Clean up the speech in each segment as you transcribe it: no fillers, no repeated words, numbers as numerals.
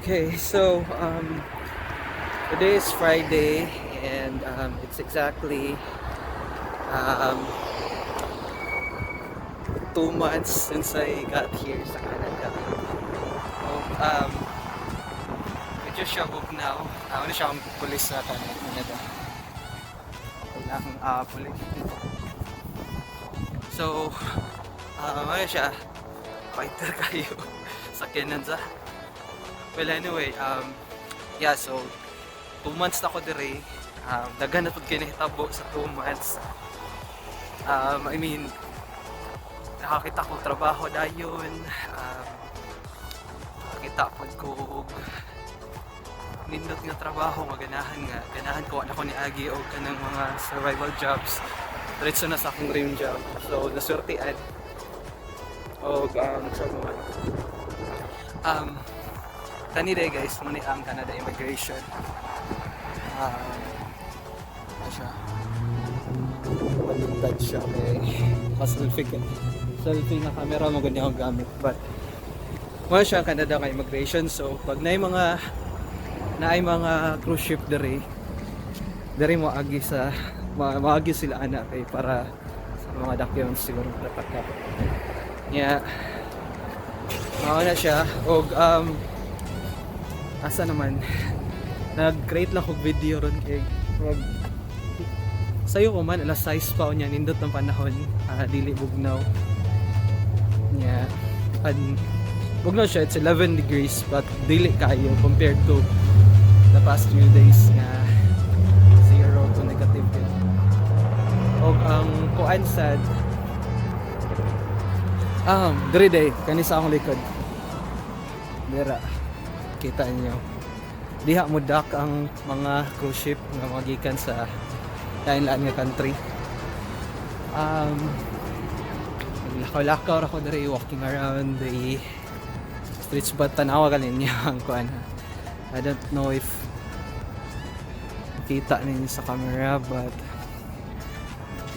Okay, so today is Friday and it's exactly um, 2 months since I got here sa Canada. So, medyo shabog now. Ano siya ang pulis sa Canada. Kailangan pulis. So, ano siya? Fighter kayo. Sakyanan sa. Well, anyway, yeah, so 2 months na ako dire. Daghan na pud kay nahitabo sa 2 months. I mean, nakakita ko trabaho dayon. Nakakita pud ko nindot nga trabaho, ganahan ko ako ni Agi og kanang mga survival jobs. Diretso na sa akong dream job. So, nasurtian. Og kani day guys, muna ang Canada immigration. Ano siya? Matintad siya kay selfie ka. Selfie na camera mo ganyan akong gamit. But muna siya ang Canada nga immigration. So pag naay mga cruise ship diri mo agi sa maagi sila ana kay para sa mga documents siguro dapat ka. Yeah. Mao na siya og asa naman nag-create lang kog video ron kay sayo ko man alas 6 pa niya nindot ng panahon, dili bugnaw niya. Bugnaw siya, it's 11 degrees but dili kayo compared to the past few days nga 0 to negative din. Og ang kuan sad diri day kani sa akong likod dira kita niyo diha mo dak ang mga cruise ship nga magikan sa lain-lain nga country. Lakaw-lakaw ako diri walking around the streets but tanawa ganin niya ang kuan. I don't know if kita ninyo sa camera but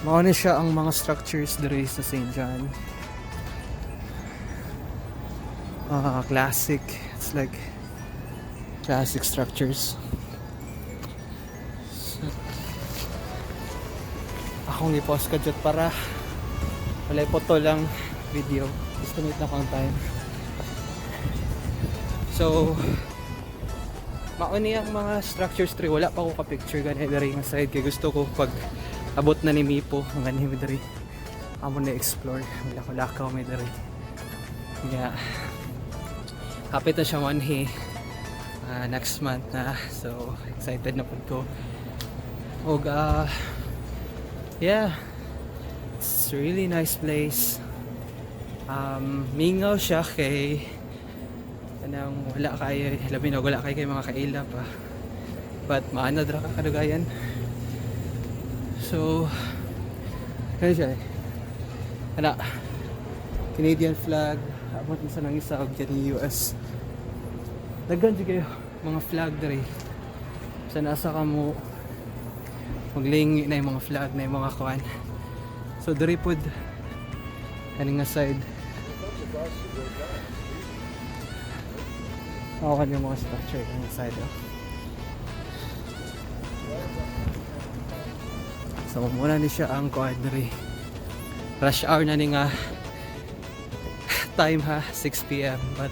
mao ni siya ang mga structures diri sa St. John. Classic, it's like classic structures. So, akong i-post ka dyan para walay photo lang video, estimate na kung time. So mauni ang mga structures diri, wala pa ko ka-picture gani diri nga side kay gusto ko pag abot na ni Mipo ang gani mi diri amo na explore lakaw mi diri. Yeah. Kapit na siya manhi next month na, so excited na po ko. Og yeah, it's a really nice place. Mingaw siya kay kanang wala kay labi na wala kay mga kaila pa, but maana dra ka kadugayan. So kaya siya ana Canadian flag abot na sa nang isa og dyan US. Daghan di kayo mga flag diri. Sa nasa ka mo maglingi na yung mga flag na yung mga kuan. So diri pod kaning nga side. Kan yung mga structure kaning side. So muna ni siya ang kuan diri. Rush hour na ni nga time ha, 6 PM but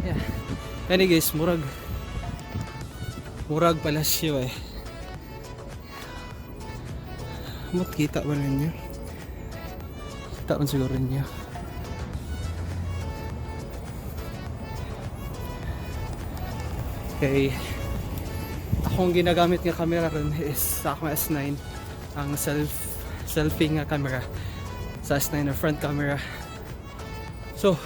yeah. Kani guys, murag palasyo eh. Mut kita ba ninyo? Kita man siguro niya. Okay. Akong ginagamit nga camera ron is sa akong S9, ang selfie nga camera. Sa S9 na front camera. So,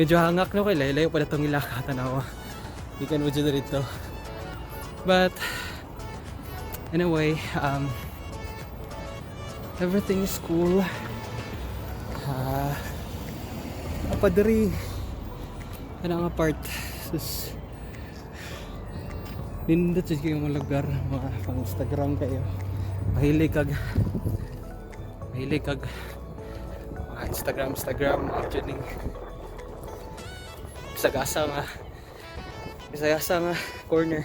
medyo hangak na ko, layo pala itong ilaka, tanawa. Ikan mo dyan dito. But, anyway, everything is cool. Apadari. Ano nga part? Sus. Nindot siya yung mga lugar, mga pang Instagram kayo. Mahilig kag Instagram, actually sagasa nga Isa sa nga corner.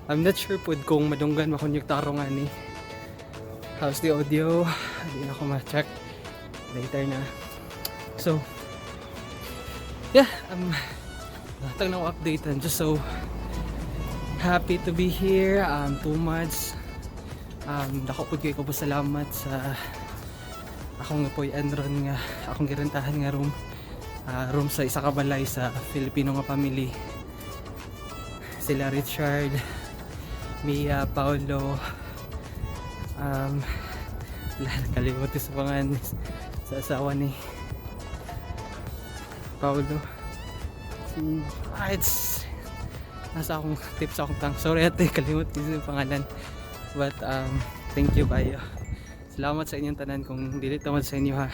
I'm not sure po kung madunggan makonyektaro nga ni. How's the audio? Hindi na ako ma-check. Later na. So, yeah, natang na ako update. I'm just so happy to be here. 2 months. Dako po kayo ko po salamat sa akong po'y enron nga. Akong girintahan nga room. Room sa isa ka balay sa Filipino nga family. Sila Richard, Mia, Paulo, kalimutin sa pangalan sa asawa ni Paulo. It's nasa akong tips akong tang. Sorry ate, kalimutin sa pangalan. But thank you kayo. Salamat sa inyong tanan. Kung dili naman sa inyo ha,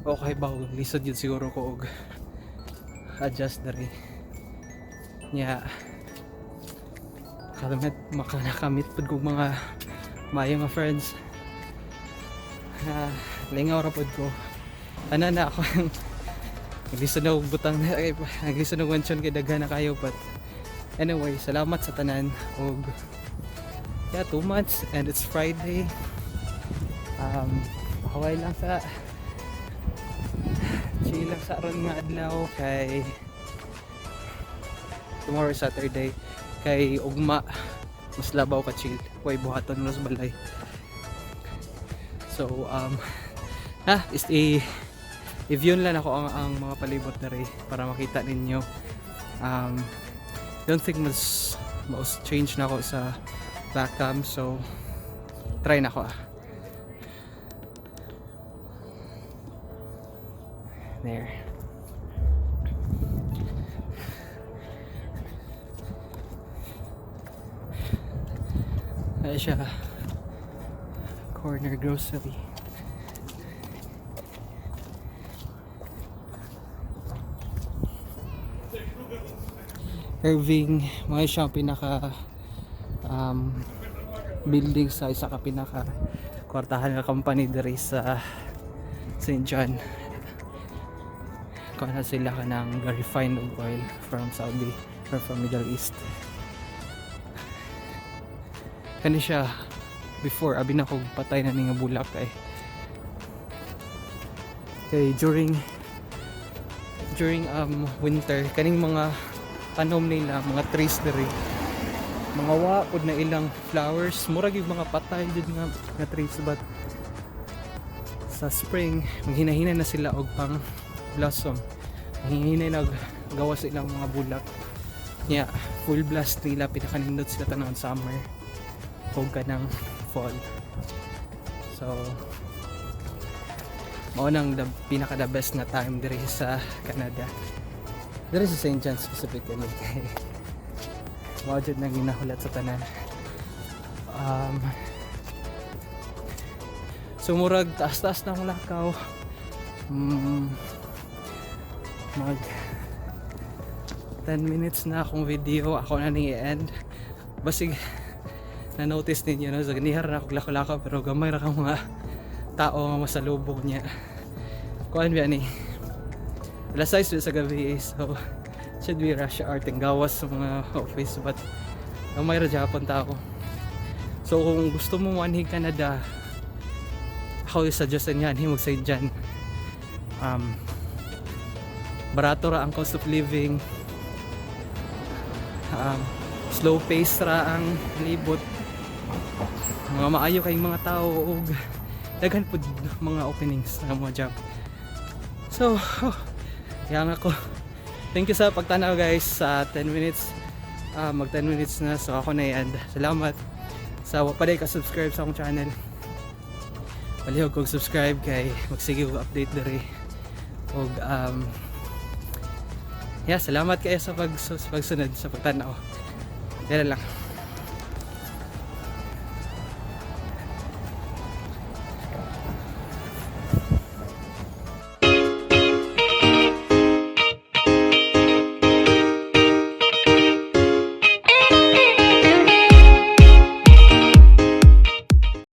okay ba lisod yun siguro ko og adjust dari nya makanakamit pud kog mga maayong nga friends. Lingaw ra pud ko ana na ako lisod na og butang lisod na mention kay daghan na kayo. But anyway, salamat sa tanan og 2 months and it's Friday. Haway lang sa chill lang sa aron nga adlaw kay tomorrow Saturday kay ugma mas labaw ka chill way buhaton mas balay. So is i-view lang ako ang mga palibot na rin para makita ninyo. Don't think mas change na ako sa back cam, so try na ako there. Ayan siya, corner grocery. Irving, mga siyang pinaka building sa isa ka pinaka kwartahan nga company diri sa St. John. Kana sila ka ng refined oil from Saudi or from Middle East. Kani siya before abi na kog patay na ni nga bulak kay during winter kaning mga tanom nila mga trees diri mga waod na ilang flowers murag yung mga patay jud nga trees. But sa spring manghina-hina na sila og pang blossom, manghina na gawa sa ilang mga bulak nya full blast nila pinakanindot sila tanang summer og kanang fall. So mao nang pinaka the best na time diri sa Canada, diri sa St. John specifically. Mao jud nang ginahulat sa tanan. Sumurag taas-taas na ang lakaw. Mag 10 minutes na akong video, ako na ni end. Basig na notice ninyo no, sa ganihar na ako lakaw pero gamay ra kang mga tao nga masalubong niya. Kuan ba ni? Alas 6 sa gabi so should be rush hour ting gawas sa mga office, but gamay ra Japon tao. So kung gusto mo manhig Canada, ako suggest niyan himog sa dyan. Barato ra ang cost of living, slow pace ra ang libot, mga maayo kayong mga tao ug daghan pud mga openings sa mga job. So yang ako, thank you sa pagtanaw guys sa 10 minutes. Mag 10 minutes na, so ako na yan. Salamat sa wapaday ka subscribe sa akong channel. Palihog kog subscribe kay magsige og update diri. Og yeah, salamat kayo sa pagsunod sa pagtanaw. Yan lang.